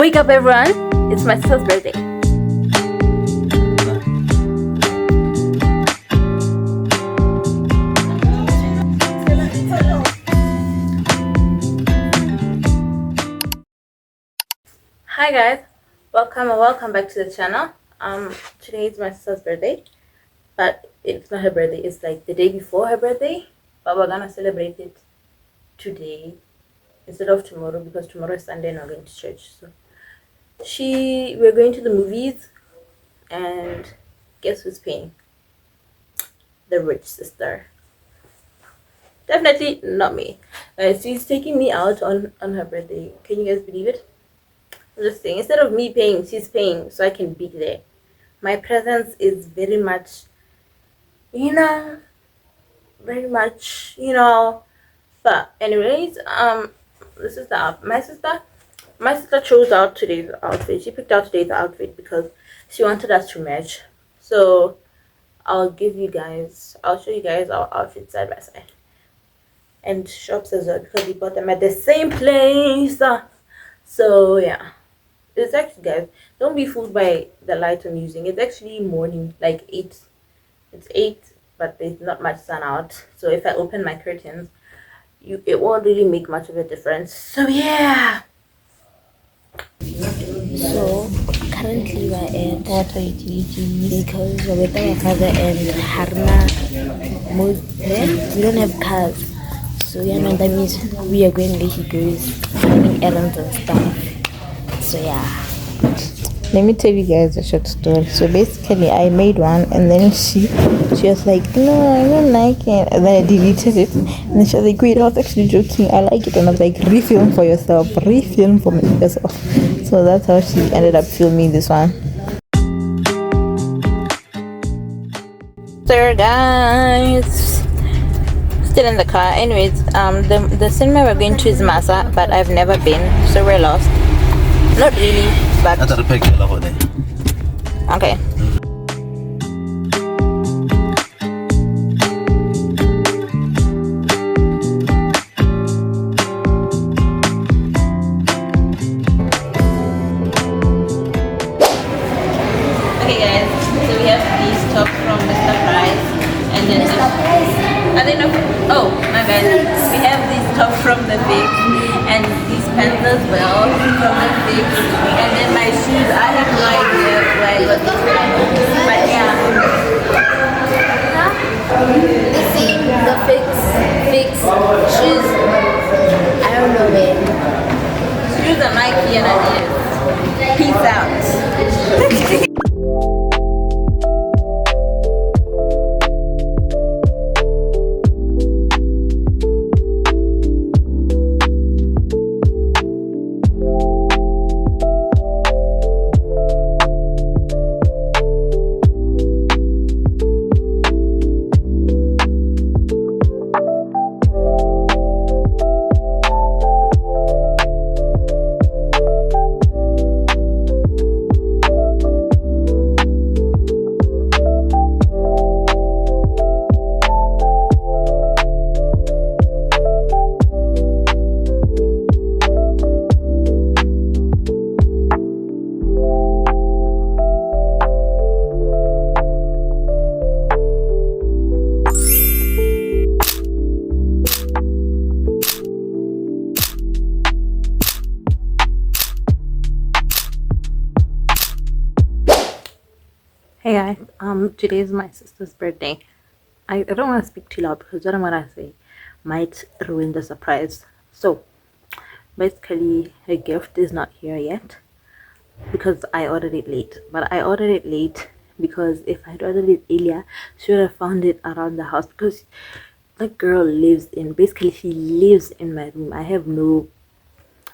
Wake up everyone, it's my sister's birthday. Hi guys, welcome back to the channel. Today is my sister's birthday, but it's not her birthday, it's like the day before her birthday, but we're gonna celebrate it today instead of tomorrow because tomorrow is Sunday and we're going to church. So we're going to the movies, and guess who's paying? The rich sister. Definitely not me. She's taking me out on her birthday. Can you guys believe it? I'm just saying, instead of me paying, she's paying so I can be there. My presence is very much, But anyways, this is my sister chose out today's outfit. She picked out today's outfit because she wanted us to match. So I'll show you guys our outfits side by side, and shops as well because we bought them at the same place. So yeah, it's actually, guys, don't be fooled by the light I'm using. It's actually morning, like 8. It's 8, but there's not much sun out. So if I open my curtains, it won't really make much of a difference. So yeah. So currently we're at water utility because we're with our father and Harna we don't have cars. So yeah, no, that means we are going where he goes, running errands and stuff. So yeah. Let me tell you guys a short story. So basically I made one and then she was like, no, I don't like it, and then I deleted it, and then she was like, wait, I was actually joking, I like it. And I was like, refilm for yourself. So that's how she ended up filming this one. So guys, still in the car. Anyways, the cinema we're going to is Masa, but I've never been, so we're lost. Not really, but okay. Okay guys, so we have these tops from Mr. Price, and then my bad. We have these tops from the Big, and these pants as well from the Big, and then my shoes, I have no idea where I got these from, but yeah. The same, the fix shoes. I don't know where. Shoes are Nike and Adidas. Peace out. Hey guys, today is my sister's birthday. I don't want to speak too loud because what I'm gonna say might ruin the surprise. So basically her gift is not here yet because I ordered it late. But I ordered it late because if I'd ordered it earlier, she would have found it around the house, because that girl she lives in my room. I have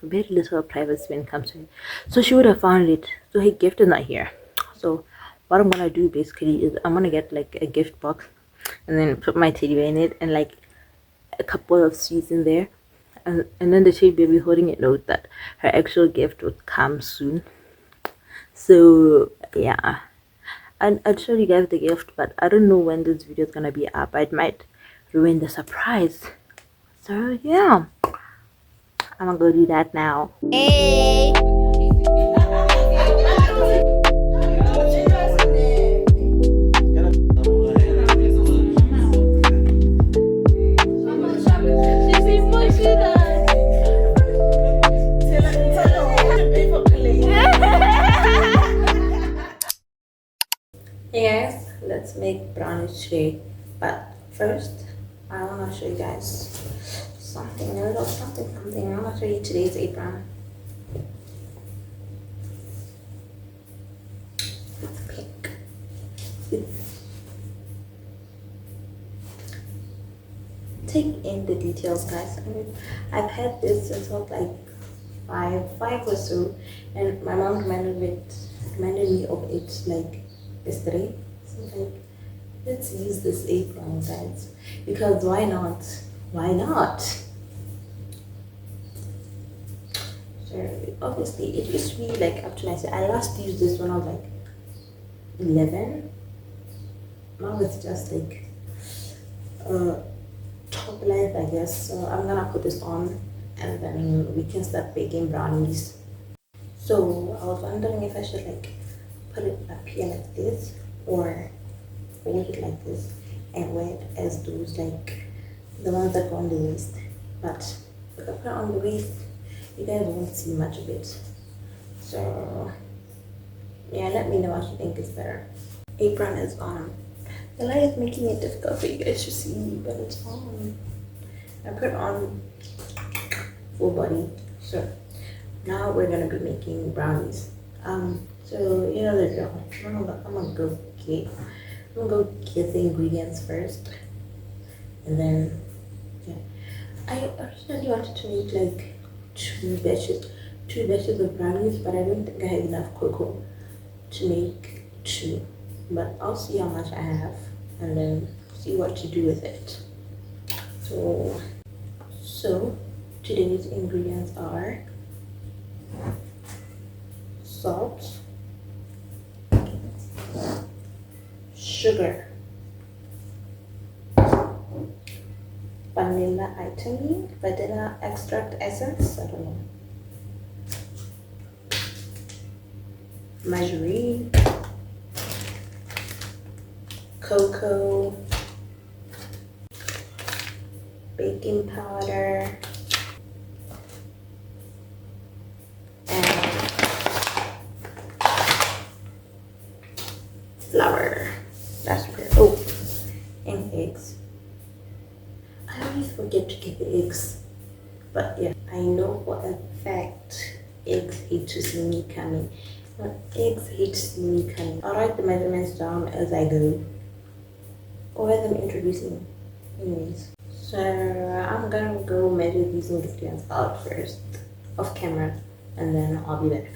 very little privacy when it comes to it. So she would have found it. So her gift is not here. So what I'm gonna do basically is I'm gonna get like a gift box and then put my teddy bear in it and like a couple of sweets in there, and then the teddy bear will be holding it note that her actual gift would come soon. So yeah, I'll show you guys the gift, but I don't know when this video is gonna be up. It might ruin the surprise. So yeah, I'm gonna go do that now. Hey. make brownies today, but first I want to show you guys something, a little something. I want to show you today's apron. It's pink. Take in the details, guys. I mean, I've had this since I was like five or so, and my mom reminded me of it like yesterday. So like, let's use this apron, guys, because why not? Why not? So obviously, it used to be like up to 9. I last used this when I was like 11. Now it's just like top life, I guess. So I'm gonna put this on, and then we can start baking brownies. So I was wondering if I should like put it up here like this, or hold it like this and wear it as those like the ones that go on the waist. But if I put it on the waist, you guys won't see much of it. So yeah, let me know what you think is better. Apron is on. The light is making it difficult for you guys to see, but it's on. I put on full body. So now we're gonna be making brownies. So you know the drill. I'm gonna go get the ingredients first, and then yeah. I originally wanted to make like two batches of brownies, but I don't think I have enough cocoa to make 2. But I'll see how much I have and then see what to do with it. So today's ingredients are salt, sugar, vanilla extract essence, I don't know, margarine, cocoa, baking powder, and flour. That's good. Oh, and eggs. I always forget to get the eggs, but yeah, I know for a fact eggs hate to see me coming. But eggs hate to see me coming. I'll write the measurements down as I go, or as I'm introducing. Anyways, so I'm gonna go measure these ingredients out first, off camera, and then I'll be back.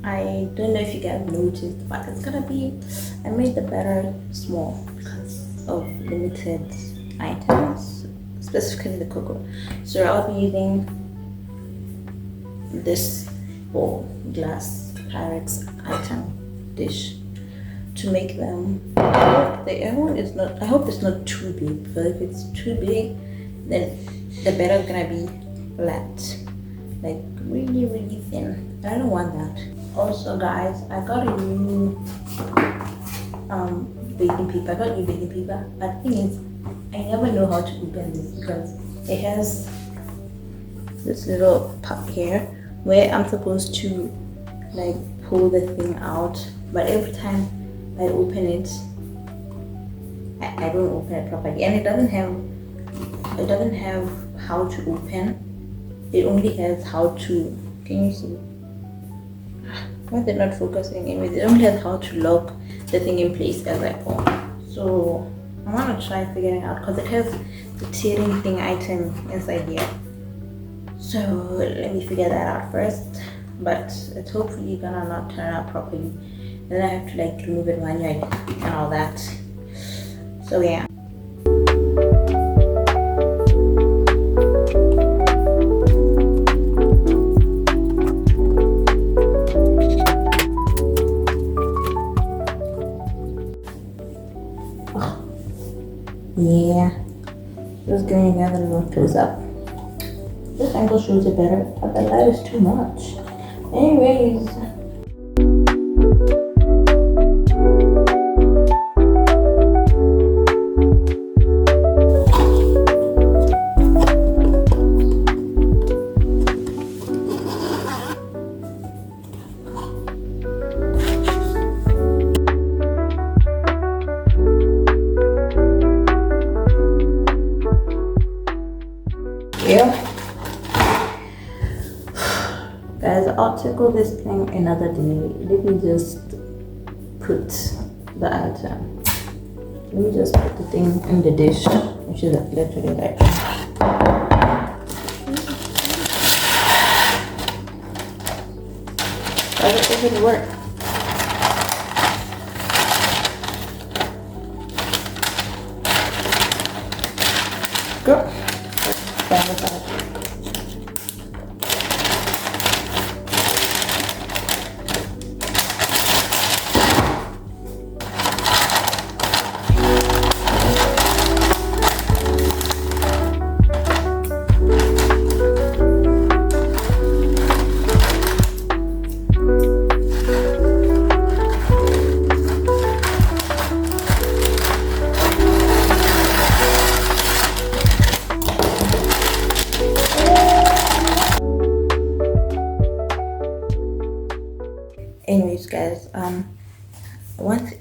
I don't know if you guys noticed, but it's gonna be, I made the batter small because of limited items, specifically the cocoa. So I'll be using this bowl, glass Pyrex item dish to make them. I hope it's not too big, because if it's too big, then the batter is gonna be flat, like really really thin. I don't want that. Also guys, I got a new baking paper. I got new baking paper. But the thing is, I never know how to open this because it has this little part here where I'm supposed to like pull the thing out, but every time I open it, I don't open it properly, and it doesn't have how to open. It only has how to. Can you see? Why is it not focusing? Anyways, it only has how to lock the thing in place as I pull. So I want to try figuring out because it has the tearing thing item inside here. So let me figure that out first. But it's hopefully gonna not turn out properly. Then I have to like remove it manually and all that. So yeah. Yeah, just giving you guys a little close up. This angle shows it better, but the light is too much. Anyways. Guys, I'll tackle this thing another day. Let me just put the item. Let me just put the thing in the dish, which is literally like. Does it even work? Go. Stand aside. Anyways, guys, once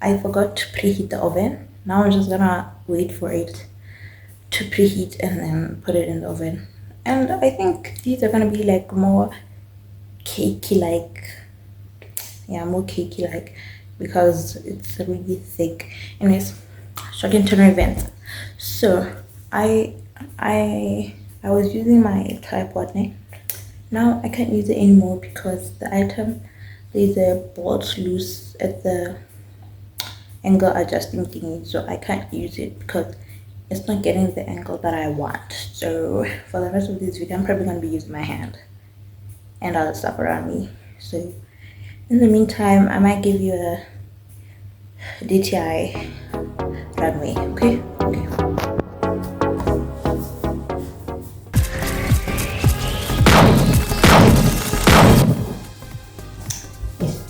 I forgot to preheat the oven. Now I'm just gonna wait for it to preheat and then put it in the oven. And I think these are gonna be like more cakey like. Yeah, more cakey like because it's really thick. Anyways, shocking to event. So I was using my tripod now. Now I can't use it anymore because the item, there's a bolt loose at the angle adjusting thingy, so I can't use it because it's not getting the angle that I want. So for the rest of this video, I'm probably going to be using my hand and other stuff around me. So in the meantime, I might give you a DTI runway. Okay.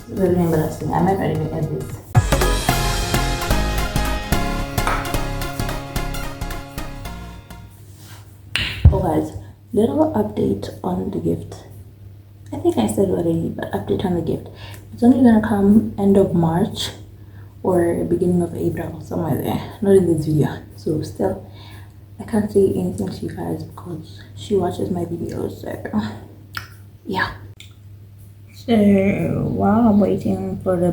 Really embarrassing. I might not even end this. Oh guys, little update on the gift. I think I said already, but update on the gift. It's only gonna come end of March or beginning of April, somewhere there. Not in this video. So still, I can't say anything to you guys because she watches my videos. So yeah. So while I'm waiting for my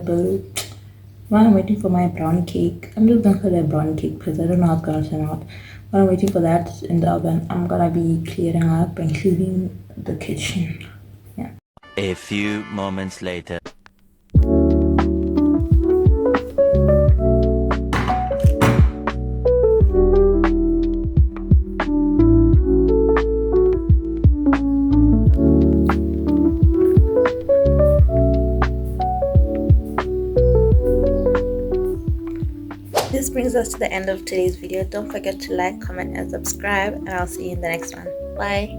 brownie cake, I'm just gonna call it a brownie cake because I don't know how it's gonna turn out. While I'm waiting for that in the oven, I'm gonna be clearing up and cleaning the kitchen. Yeah. A few moments later. This brings us to the end of today's video. Don't forget to like, comment, and subscribe, and I'll see you in the next one. Bye.